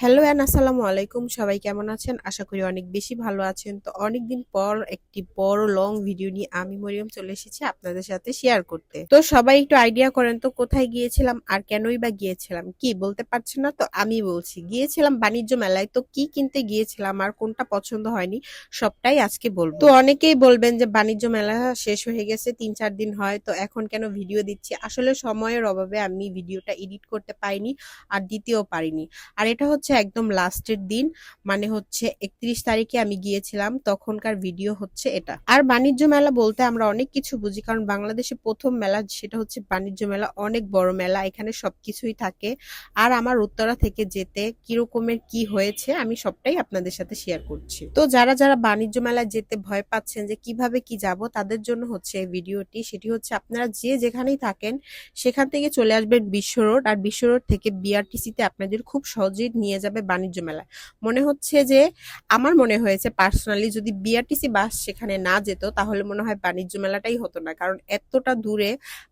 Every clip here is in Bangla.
হ্যালো এন্ড আসসালামু আলাইকুম। সবাই কেমন আছেন? আশা করি অনেক বেশি ভালো আছেন। তো অনেকদিন পর একটি বড় লং ভিডিও নিয়ে আমি মরিয়ম চলে এসেছি আপনাদের সাথে শেয়ার করতে। তো সবাই একটু আইডিয়া করেন তো কোথায় গিয়েছিলাম আর কেনই বা গিয়েছিলাম? কি বলতে পারছেন না? তো আমি বলছি। গিয়েছিলাম বাণিজ্য মেলায়। তো কি কিনতে গিয়েছিলাম আর কোনটা পছন্দ হয়নি সবটাই আজকে বলবো। তো অনেকেই বলবেন যে বাণিজ্য মেলা শেষ হয়ে গেছে ৩-৪ দিন হয়, তো এখন কেন ভিডিও দিচ্ছি? আসলে সময়ের অভাবে আমি ভিডিওটা এডিট করতে পারিনি আর দিতেও পারিনি। আর এটা হচ্ছে একদম লাস্টের দিন, মানে হচ্ছে ৩১ তারিখে আমি গিয়েছিলাম, তখনকার ভিডিও হচ্ছে এটা। আর বাণিজ্য মেলা বলতে আমরা অনেক কিছু বুঝি, কারণ বাংলাদেশে প্রথম মেলা সেটা হচ্ছে বাণিজ্য মেলা, অনেক বড় মেলা, এখানে সবকিছুই থাকে। আর আমার উত্তরা থেকে যেতে কিরকমের কি হয়েছে আমি সবটাই আপনাদের সাথে শেয়ার করছি। তো যারা যারা বাণিজ্য মেলায় যেতে ভয় পাচ্ছেন যে কিভাবে কি যাব, তাদের জন্য হচ্ছে এই ভিডিওটি। সেটি হচ্ছে আপনারা যে যেখানেই থাকেন সেখান থেকে চলে আসবেন বিশ্ব রোড, আর বিশ্ব রোড থেকে বিআরটিসিতে আপনাদের খুব সহজেই নিয়ে যাবে বাণিজ্য মেলায়। মনে হচ্ছে যে, আমার মনে হয়েছে পার্সোনালি, যদি বিআরটিসি বাস সেখানে না যেত তাহলে মনে হয় বাণিজ্য মেলাটাই হতো না, কারণ এতটা দূরে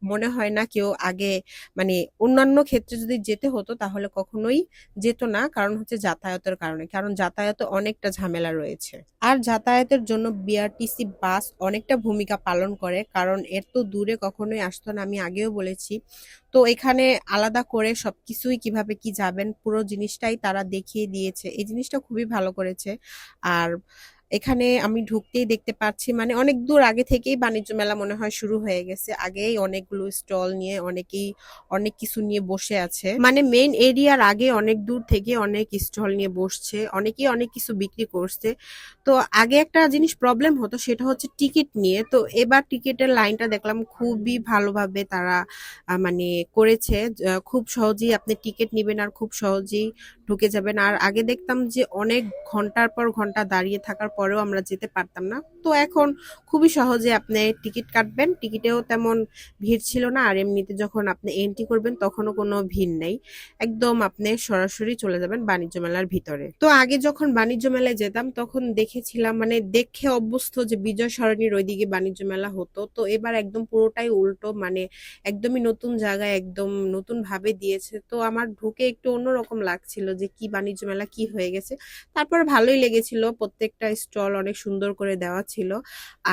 মনে হয় না কেউ আগে, মানে অন্যান্য ক্ষেত্রে যদি যেতে হতো তাহলে কখনোই যেত না, কারণ হচ্ছে যাতায়াতের কারণে, কারণ যাতায়াতে অনেকটা ঝামেলা রয়েছে। আর যাতায়াতের জন্য বিআরটিসি বাস অনেকটা ভূমিকা পালন করে, কারণ এত দূরে কখনোই আসতো না, আমি আগেও বলেছি। তো এখানে আলাদা করে সবকিছুই কিভাবে কি যাবেন পুরো জিনিসটাই তারা দেখিয়ে দিয়েছে, এই জিনিসটা খুবই ভালো করেছে। আর এখানে আমি ঢুকতেই দেখতে পাচ্ছি, মানে অনেক দূর আগে থেকেই বাণিজ্য মেলা মনে হয় শুরু হয়ে গেছে, আগেই অনেকগুলো স্টল নিয়ে অনেকেই অনেক কিছু নিয়ে বসে আছে, মানে মেইন এরিয়ার আগে অনেক দূর থেকে অনেক স্টল নিয়ে বসছে, অনেকেই অনেক কিছু বিক্রি করছে। তো আগে একটা জিনিস প্রবলেম হতো, সেটা হচ্ছে টিকিট নিয়ে। তো এবার টিকিটের লাইনটা দেখলাম খুবই ভালোভাবে তারা মানে করেছে। খুব সহজেই আপনি টিকিট নিবেন আর খুব সহজেই ঢুকে যাবেন। আর আগে দেখতাম যে অনেক ঘন্টার পর ঘন্টা দাঁড়িয়ে থাকার পরেও আমরা যেতে পারতাম না, তো এখন খুবই সহজে আপনি টিকিট কাটবেন, টিকিটেও তেমন ভিড় ছিল না, আর এমনিতে যখন আপনি এন্ট্রি করবেন তখনও কোনো ভিড় নেই, একদম আপনি সরাসরি চলে যাবেন বাণিজ্য মেলার ভিতরে। তো আগে যখন বাণিজ্য মেলায় যেতাম তখন দেখেছিলাম, মানে দেখে অভ্যস্ত যে বিজয় সরণির ওইদিকে বাণিজ্য মেলা হতো, তো এবার একদম পুরোটাই উল্টো, মানে একদমই নতুন জায়গায় একদম নতুন ভাবে দিয়েছে। তো আমার ঢুকে একটু অন্যরকম লাগছিল যে কি বাণিজ্য মেলা কি হয়ে গেছে। তারপর ভালোই লেগেছিল, প্রত্যেকটা স্টল অনেক সুন্দর করে দেওয়া ছিল।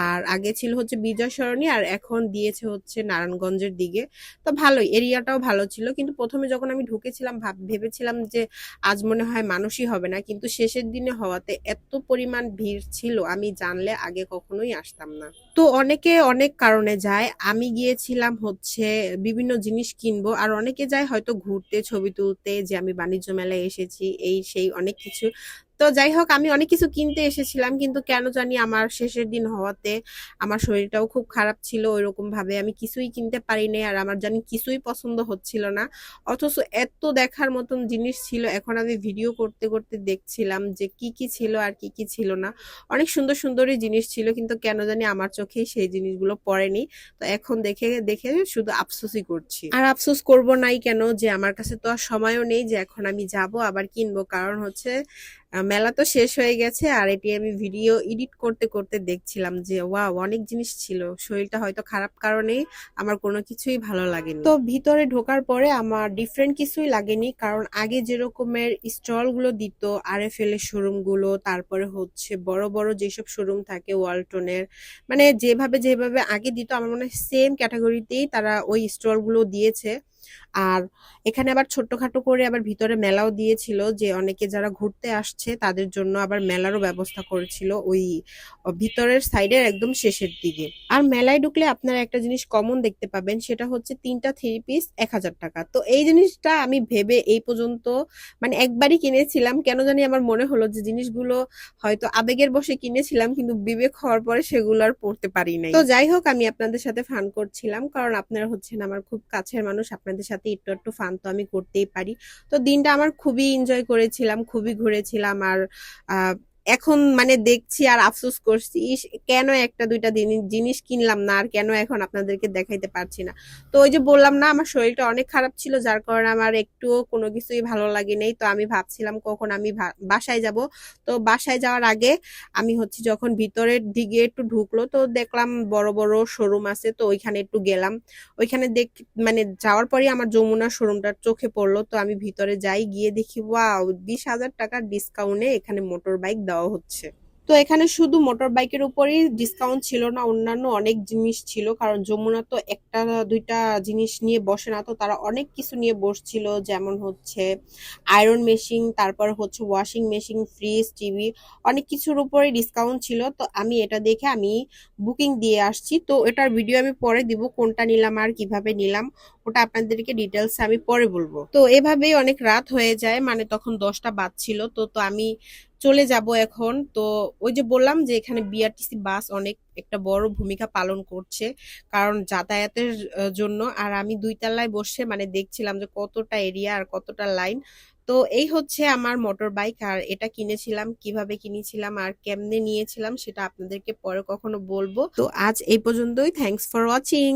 আর আগে ছিল হচ্ছে বিজয় সরণি, আর এখন দিয়েছে হচ্ছে নারায়ণগঞ্জের দিকে। তো ভালোই, এরিয়াটাও ভালো ছিল, কিন্তু প্রথমে যখন আমি ঢুকেছিলাম ভেবেছিলাম যে আজ মনে হয় মানুষই হবে না, কিন্তু শেষের দিনে হওয়াতে এত পরিমাণ ভিড় ছিল, আমি জানলে আগে কখনোই আসতাম না। তো অনেকে অনেক কারণে যায়, আমি গিয়েছিলাম হচ্ছে বিভিন্ন জিনিস কিনবো, আর অনেকে যায় হয়তো ঘুরতে, ছবি তুলতে, যে আমি বাণিজ্য মেলায় এসেছি, এই সেই অনেক কিছু। তো যাই হোক, আমি অনেক কিছু কিনতে এসেছিলাম, কিন্তু কেন জানি আমার শেষের দিন হওয়াতে আমার শরীরটাও খুব খারাপ ছিল, ওইরকম ভাবে আমি কিছুই কিনতে পারিনি, আর আমার জানি কিছুই পছন্দ হচ্ছিল না। অথচ এত দেখার মতন জিনিস ছিল, এখন আমি ভিডিও করতে করতে দেখছিলাম যে কি কি ছিল আর কি কি ছিল না। অনেক সুন্দর সুন্দরই জিনিস ছিল, কিন্তু কেন জানি আমার চোখেই সেই জিনিসগুলো পড়েনি। তো এখন দেখে দেখে শুধু আফসোসই করছি, আর আফসোস করব নাই কেন, যে আমার কাছে তো আর সময়ও নেই যে এখন আমি যাব আবার কিনবো, কারণ হচ্ছে মেলা তো শেষ হয়ে গেছে। আর এটি আমি ভিডিও এডিট করতে করতে দেখছিলাম যে ওয়াও, অনেক জিনিস ছিল, শরীরটা হয়তো খারাপ কারণেই আমার কোনো কিছুই ভালো লাগেনি। তো ভিতরে ঢোকার পরে আমার ডিফারেন্ট কিছুই লাগেনি, কারণ আগে যেরকমের স্টল গুলো দিত, আরএফএল এর শোরুম গুলো, তারপরে হচ্ছে বড় বড় যেসব শোরুম থাকে ওয়ালটনের, মানে যেভাবে যেভাবে আগে দিত আমার মনে হয় সেম ক্যাটাগরিতেই তারা ওই স্টল গুলো দিয়েছে। আর এখানে আবার ছোট্টখাটো করে আবার ভিতরে মেলাও দিয়েছিল, যে অনেকে যারা ঘুরতে আসছে তাদের জন্য আবার মেলারও ব্যবস্থা করেছিল ওই ভিতরের সাইডের একদম শেষের দিকে। আর মেলায় ঢুকলে আপনারা একটা জিনিস কমন দেখতে পাবেন, সেটা হচ্ছে 3টা 3 পিস 1000 টাকা। তো এই জিনিসটা আমি ভেবে এই পর্যন্ত, মানে একবারই কিনেছিলাম, কেন জানি আমার মনে হলো যে জিনিসগুলো হয়তো আবেগের বশে কিনেছিলাম, কিন্তু বিবেক হওয়ার পরে সেগুলো আর পড়তে পারি নাই। তো যাই হোক, আমি আপনাদের সাথে ফান করছিলাম, কারণ আপনারা হচ্ছেন আমার খুব কাছের মানুষ, আপনাদের সাথে একটু একটু ফান তো আমি করতেই পারি। তো দিনটা আমার খুবই এনজয় করেছিলাম, খুবই ঘুরেছিলাম। আর এখন মানে দেখছি আর আফসোস করছি, ইস, কেন একটা দুইটা জিনিস কিনলাম না, আর কেন এখন আপনাদেরকে দেখাইতে পারছি না। তো ওই যে বললাম না, আমার শরীরটা অনেক খারাপ ছিল, যার কারণে আমার একটুও কোনো কিছুই ভালো লাগে নাই। তো আমি ভাবছিলাম কখন আমি বাসায় যাব। তো বাসায় যাওয়ার আগে আমি হচ্ছে যখন ভিতরের দিকে একটু ঢুকলো, তো দেখলাম বড় বড় শোরুম আছে, তো ওইখানে একটু গেলাম। ওইখানে মানে যাওয়ার পরে আমার যমুনা শোরুমটা চোখে পড়লো। তো আমি ভিতরে যাই, গিয়ে দেখি ওয়াও, 20,000 টাকার ডিসকাউন্টে এখানে মোটর বাইক দেওয়া হচ্ছে। তো এখানে শুধু মোটর বাইকের উপরেই ডিসকাউন্ট ছিল না, অন্যান্য অনেক জিনিস ছিল, কারণ যমুনা তো একটা দুইটা জিনিস নিয়ে বসে না, তো তারা অনেক কিছু নিয়ে বসছিল, যেমন হচ্ছে আয়রন মেশিন, তারপর হচ্ছে ওয়াশিং মেশিন, ফ্রিজ, টিভি, অনেক কিছুর উপরে ডিসকাউন্ট ছিল। তো আমি এটা দেখে আমি বুকিং দিয়ে আসছি। তো এটার ভিডিও আমি পরে দিব, কোনটা নিলাম আর কিভাবে নিলাম ওটা আপনাদেরকে ডিটেলস আমি পরে বলবো। তো এভাবেই অনেক রাত হয়ে যায়, মানে তখন 10টা বাজছিল। তো তো আমি চলে যাব এখন। তো ওই যে বললাম যে এখানে বিআরটিসি বাস অনেক একটা বড় ভূমিকা পালন করছে, কারণ যাতায়াতের জন্য। আর আমি 2 তলায় বসে মানে দেখছিলাম যে কতটা এরিয়া আর কতটা লাইন। তো এই হচ্ছে আমার মোটর বাইক, আর এটা কিনেছিলাম, কিভাবে কিনেছিলাম আর কেমনে নিয়েছিলাম সেটা আপনাদেরকে পরে কখনো বলবো। তো আজ এই পর্যন্তই, থ্যাঙ্কস ফর ওয়াচিং।